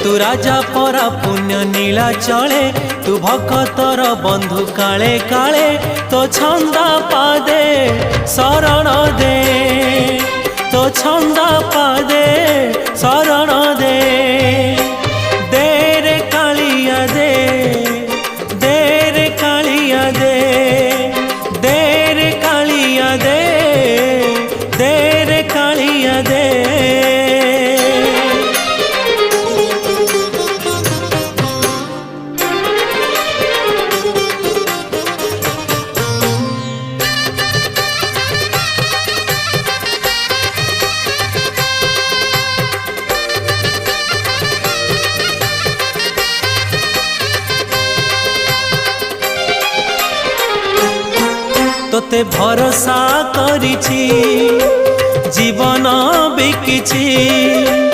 तू राजा परा पुण्य नीला चले तू भक्तर बंधु काले काले तो छंदा पादे शरण दे तो छंदा पादे शरण दे रे कालिया दे रे कालिया दे रे कालिया दे रे कालिया दे। तोते भरोसा करिछि जीवन बिकिछि